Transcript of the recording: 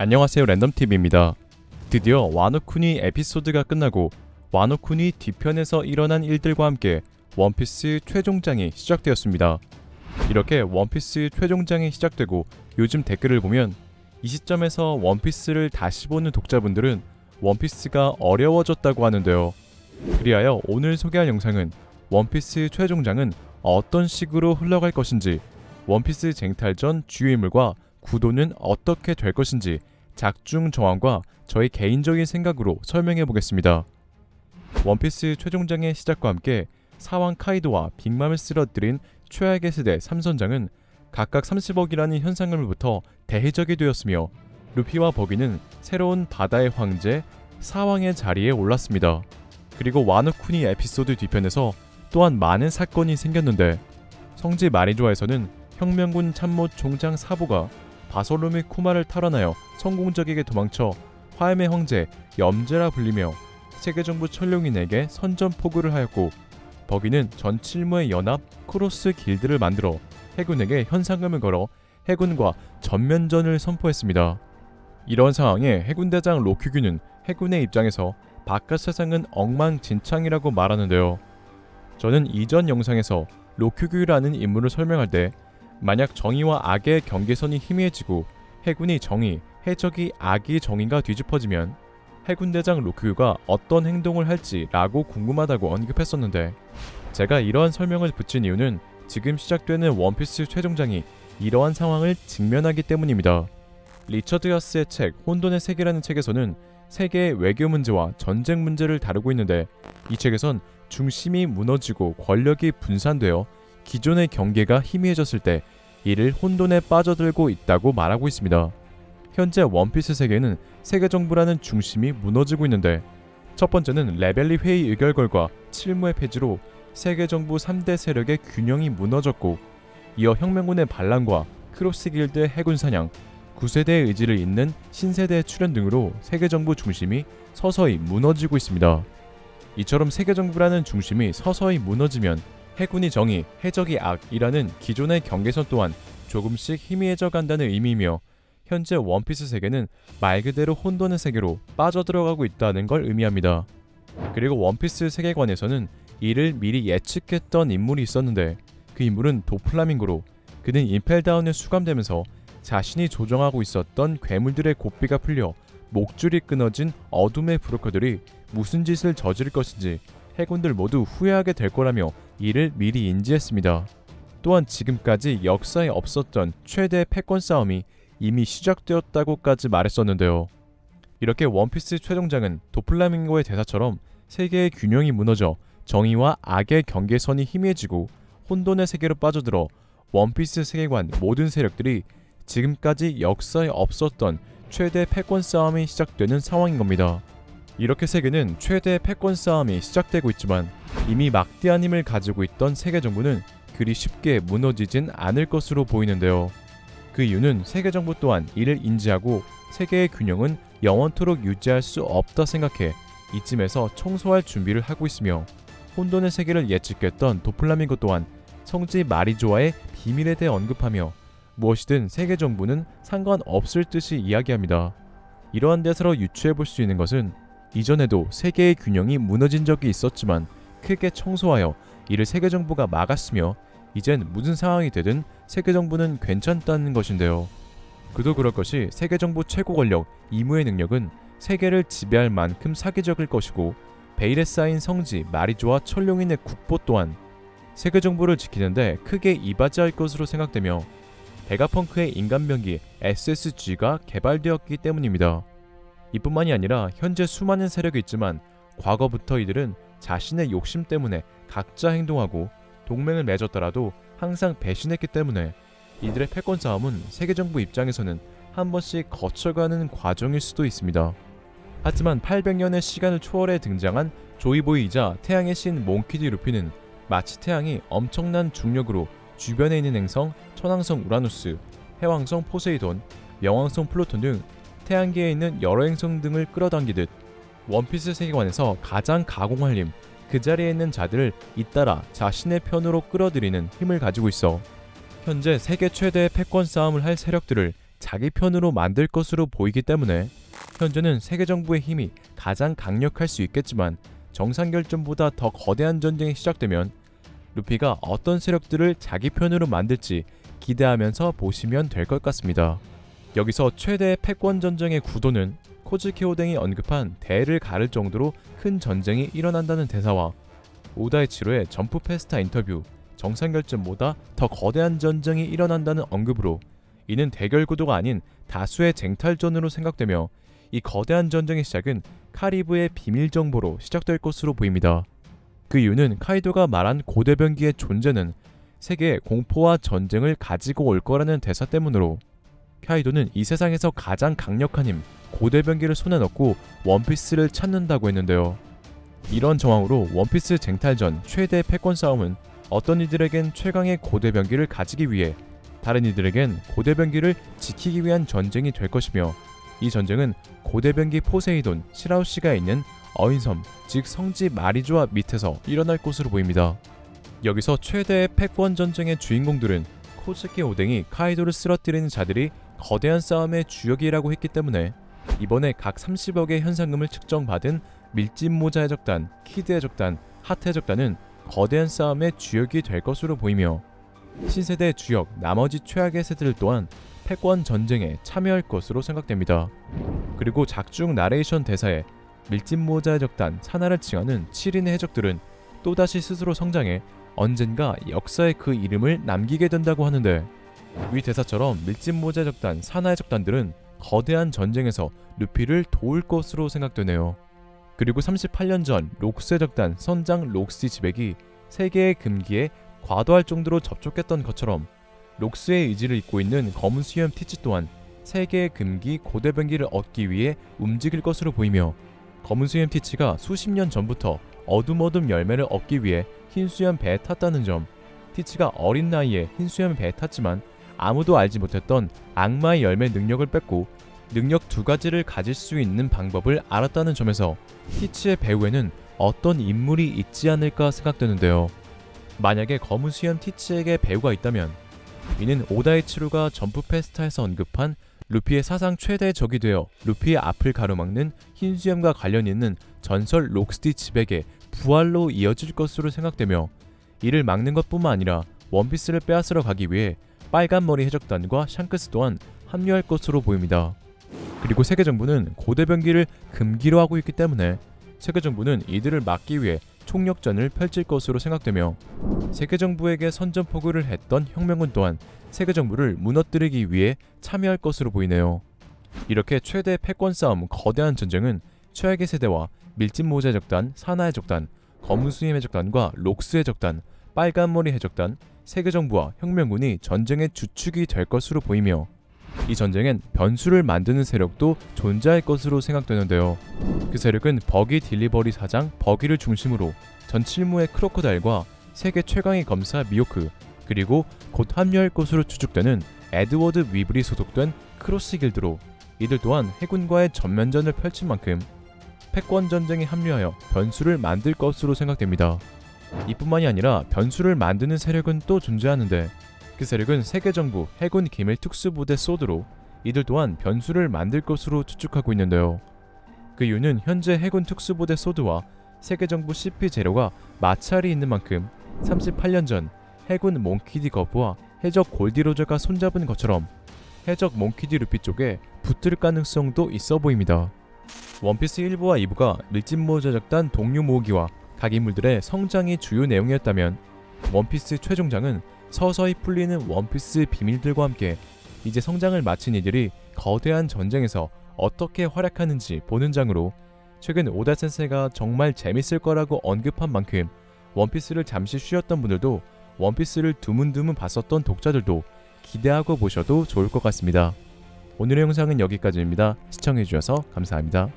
안녕하세요, 랜덤TV입니다. 드디어 와노쿠니 에피소드가 끝나고 와노쿠니 뒤편에서 일어난 일들과 함께 원피스 최종장이 시작되었습니다. 이렇게 원피스 최종장이 시작되고 요즘 댓글을 보면 이 시점에서 원피스를 다시 보는 독자분들은 원피스가 어려워졌다고 하는데요. 그리하여 오늘 소개할 영상은 원피스 최종장은 어떤 식으로 흘러갈 것인지, 원피스 쟁탈전 주요 인물과 구도는 어떻게 될 것인지 작중 정황과 저의 개인적인 생각으로 설명해 보겠습니다. 원피스 최종장의 시작과 함께 사왕 카이도와 빅맘을 쓰러뜨린 최악의 세대 3선장은 각각 30억이라는 현상금으로부터 대해적이 되었으며, 루피와 버기는 새로운 바다의 황제 사왕의 자리에 올랐습니다. 그리고 와노쿠니 에피소드 뒤편에서 또한 많은 사건이 생겼는데, 성지 마리조아에서는 혁명군 참모 총장 사부가 바솔로미 쿠마를 탈환하여 성공적이게 도망쳐 화염의 황제 염제라 불리며 세계정부 천룡인에게 선전포고를 하였고, 버기는 전 칠무의 연합 크로스 길드를 만들어 해군에게 현상금을 걸어 해군과 전면전을 선포했습니다. 이런 상황에 해군대장 로큐규는 해군의 입장에서 바깥 세상은 엉망진창이라고 말하는데요. 저는 이전 영상에서 로큐규라는 인물을 설명할 때 만약 정의와 악의 경계선이 희미해지고 해군이 정의, 해적이 악이 정의가 뒤집어지면 해군대장 로큐가 어떤 행동을 할지 라고 궁금하다고 언급했었는데, 제가 이러한 설명을 붙인 이유는 지금 시작되는 원피스 최종장이 이러한 상황을 직면하기 때문입니다. 리처드 하스의 책 혼돈의 세계라는 책에서는 세계의 외교 문제와 전쟁 문제를 다루고 있는데, 이 책에선 중심이 무너지고 권력이 분산되어 기존의 경계가 희미해졌을 때 이를 혼돈에 빠져들고 있다고 말하고 있습니다. 현재 원피스 세계는 세계정부라는 중심이 무너지고 있는데, 첫 번째는 레벨리 회의 의결결과 칠무의 폐지로 세계정부 3대 세력의 균형이 무너졌고, 이어 혁명군의 반란과 크로스 길드의 해군 사냥, 9세대의 의지를 잇는 신세대의 출현 등으로 세계정부 중심이 서서히 무너지고 있습니다. 이처럼 세계정부라는 중심이 서서히 무너지면 해군이 정의, 해적이 악이라는 기존의 경계선 또한 조금씩 희미해져 간다는 의미이며, 현재 원피스 세계는 말 그대로 혼돈의 세계로 빠져들어가고 있다는 걸 의미합니다. 그리고 원피스 세계관에서는 이를 미리 예측했던 인물이 있었는데, 그 인물은 도플라밍고로, 그는 임펠다운에 수감되면서 자신이 조종하고 있었던 괴물들의 고삐가 풀려 목줄이 끊어진 어둠의 브로커들이 무슨 짓을 저지를 것인지 해군들 모두 후회하게 될 거라며 이를 미리 인지했습니다. 또한 지금까지 역사에 없었던 최대 패권 싸움이 이미 시작되었다고까지 말했었는데요. 이렇게 원피스 최종장은 도플라밍고의 대사처럼 세계의 균형이 무너져 정의와 악의 경계선이 희미해지고 혼돈의 세계로 빠져들어 원피스 세계관 모든 세력들이 지금까지 역사에 없었던 최대 패권 싸움이 시작되는 상황인 겁니다. 이렇게 세계는 최대 패권 싸움이 시작되고 있지만 이미 막대한 힘을 가지고 있던 세계정부는 그리 쉽게 무너지진 않을 것으로 보이는데요. 그 이유는 세계정부 또한 이를 인지하고 세계의 균형은 영원토록 유지할 수 없다 생각해 이쯤에서 청소할 준비를 하고 있으며, 혼돈의 세계를 예측했던 도플라밍고 또한 성지 마리조아의 비밀에 대해 언급하며 무엇이든 세계정부는 상관없을 듯이 이야기합니다. 이러한 대사로 유추해볼 수 있는 것은 이전에도 세계의 균형이 무너진 적이 있었지만 크게 청소하여 이를 세계정부가 막았으며, 이젠 무슨 상황이 되든 세계정부는 괜찮다는 것인데요. 그도 그럴 것이 세계정부 최고 권력 이무의 능력은 세계를 지배할 만큼 사기적일 것이고, 베일에 쌓인 성지 마리조아 천룡인의 국보 또한 세계정부를 지키는데 크게 이바지할 것으로 생각되며, 베가펑크의 인간병기 SSG가 개발되었기 때문입니다. 이뿐만이 아니라 현재 수많은 세력이 있지만 과거부터 이들은 자신의 욕심 때문에 각자 행동하고 동맹을 맺었더라도 항상 배신했기 때문에 이들의 패권 싸움은 세계정부 입장에서는 한 번씩 거쳐가는 과정일 수도 있습니다. 하지만 800년의 시간을 초월해 등장한 조이보이이자 태양의 신 몽키드 루피는 마치 태양이 엄청난 중력으로 주변에 있는 행성 천왕성 우라누스, 해왕성 포세이돈, 명왕성 플루톤 등 태양계에 있는 여러 행성 등을 끌어당기듯 원피스 세계관에서 가장 가공할 힘, 그 자리에 있는 자들을 잇따라 자신의 편으로 끌어들이는 힘을 가지고 있어 현재 세계 최대의 패권 싸움을 할 세력들을 자기 편으로 만들 것으로 보이기 때문에 현재는 세계 정부의 힘이 가장 강력할 수 있겠지만 정상결전보다 더 거대한 전쟁이 시작되면 루피가 어떤 세력들을 자기 편으로 만들지 기대하면서 보시면 될 것 같습니다. 여기서 최대의 패권 전쟁의 구도는 코즈키 오뎅이 언급한 대를 가를 정도로 큰 전쟁이 일어난다는 대사와 오다이치로의 점프 페스타 인터뷰, 정상결전보다 더 거대한 전쟁이 일어난다는 언급으로 이는 대결 구도가 아닌 다수의 쟁탈전으로 생각되며 이 거대한 전쟁의 시작은 카리브의 비밀 정보로 시작될 것으로 보입니다. 그 이유는 카이도가 말한 고대변기의 존재는 세계에 공포와 전쟁을 가지고 올 거라는 대사 때문으로 카이도는 이 세상에서 가장 강력한 힘, 고대변기를 손에 넣고 원피스를 찾는다고 했는데요. 이런 정황으로 원피스 쟁탈전 최대 패권 싸움은 어떤 이들에겐 최강의 고대변기를 가지기 위해 다른 이들에겐 고대변기를 지키기 위한 전쟁이 될 것이며 이 전쟁은 고대변기 포세이돈 시라우시가 있는 어인섬, 즉 성지 마리조아 밑에서 일어날 것으로 보입니다. 여기서 최대의 패권 전쟁의 주인공들은 코즈키 오뎅이 카이도를 쓰러뜨리는 자들이 거대한 싸움의 주역이라고 했기 때문에 이번에 각 30억의 현상금을 측정받은 밀짚모자 해적단, 키드 해적단, 하트 해적단은 거대한 싸움의 주역이 될 것으로 보이며 신세대 주역 나머지 최악의 세대들 또한 패권 전쟁에 참여할 것으로 생각됩니다. 그리고 작중 나레이션 대사에 밀짚모자 해적단 사나를 칭하는 7인의 해적들은 또다시 스스로 성장해 언젠가 역사에 그 이름을 남기게 된다고 하는데 위 대사처럼 밀짚모자 해적단 사나 해적단들은 거대한 전쟁에서 루피를 도울 것으로 생각되네요. 그리고 38년 전 록스 해적단 선장 록시 지백이 세계의 금기에 과도할 정도로 접촉했던 것처럼 록스의 의지를 잇고 있는 검은 수염 티치 또한 세계의 금기 고대변기를 얻기 위해 움직일 것으로 보이며 검은 수염 티치가 수십 년 전부터 어둠 열매를 얻기 위해 흰 수염 배에 탔다는 점, 티치가 어린 나이에 흰 수염 배에 탔지만 아무도 알지 못했던 악마의 열매 능력을 뺏고 능력 두 가지를 가질 수 있는 방법을 알았다는 점에서 티치의 배후에는 어떤 인물이 있지 않을까 생각되는데요. 만약에 검은 수염 티치에게 배우가 있다면 이는 오다이치로가 점프 페스타에서 언급한 루피의 사상 최대 적이 되어 루피의 앞을 가로막는 흰 수염과 관련 있는 전설 록스티 지백의 부활로 이어질 것으로 생각되며 이를 막는 것뿐만 아니라 원피스를 빼앗으러 가기 위해 빨간머리 해적단과 샹크스 또한 합류할 것으로 보입니다. 그리고 세계정부는 고대변기를 금기로 하고 있기 때문에 세계정부는 이들을 막기 위해 총력전을 펼칠 것으로 생각되며 세계정부에게 선전포고를 했던 혁명군 또한 세계정부를 무너뜨리기 위해 참여할 것으로 보이네요. 이렇게 최대 패권 싸움 거대한 전쟁은 최악의 세대와 밀짚모자 해적단, 사나 해적단, 검은수임 해적단과 록스 해적단, 빨간머리 해적단, 세계정부와 혁명군이 전쟁의 주축이 될 것으로 보이며 이 전쟁엔 변수를 만드는 세력도 존재할 것으로 생각되는데요. 그 세력은 버기 딜리버리 사장 버기를 중심으로 전 칠무의 크로코다일과 세계 최강의 검사 미호크, 그리고 곧 합류할 것으로 추측되는 에드워드 위블이 소속된 크로스 길드로 이들 또한 해군과의 전면전을 펼친 만큼 패권 전쟁에 합류하여 변수를 만들 것으로 생각됩니다. 이뿐만이 아니라 변수를 만드는 세력은 또 존재하는데 그 세력은 세계정부 해군 기밀 특수부대 소드로 이들 또한 변수를 만들 것으로 추측하고 있는데요. 그 이유는 현재 해군 특수부대 소드와 세계정부 CP 재료가 마찰이 있는 만큼 38년 전 해군 몽키디 거프와 해적 골디로저가 손잡은 것처럼 해적 몽키디 루피 쪽에 붙을 가능성도 있어 보입니다. 원피스 1부와 2부가 밀짚모자 해적단 동료 모으기와 각 인물들의 성장이 주요 내용이었다면 원피스 최종장은 서서히 풀리는 원피스 비밀들과 함께 이제 성장을 마친 이들이 거대한 전쟁에서 어떻게 활약하는지 보는 장으로 최근 오다 센세이가 정말 재밌을 거라고 언급한 만큼 원피스를 잠시 쉬었던 분들도 원피스를 드문드문 봤었던 독자들도 기대하고 보셔도 좋을 것 같습니다. 오늘의 영상은 여기까지입니다. 시청해주셔서 감사합니다.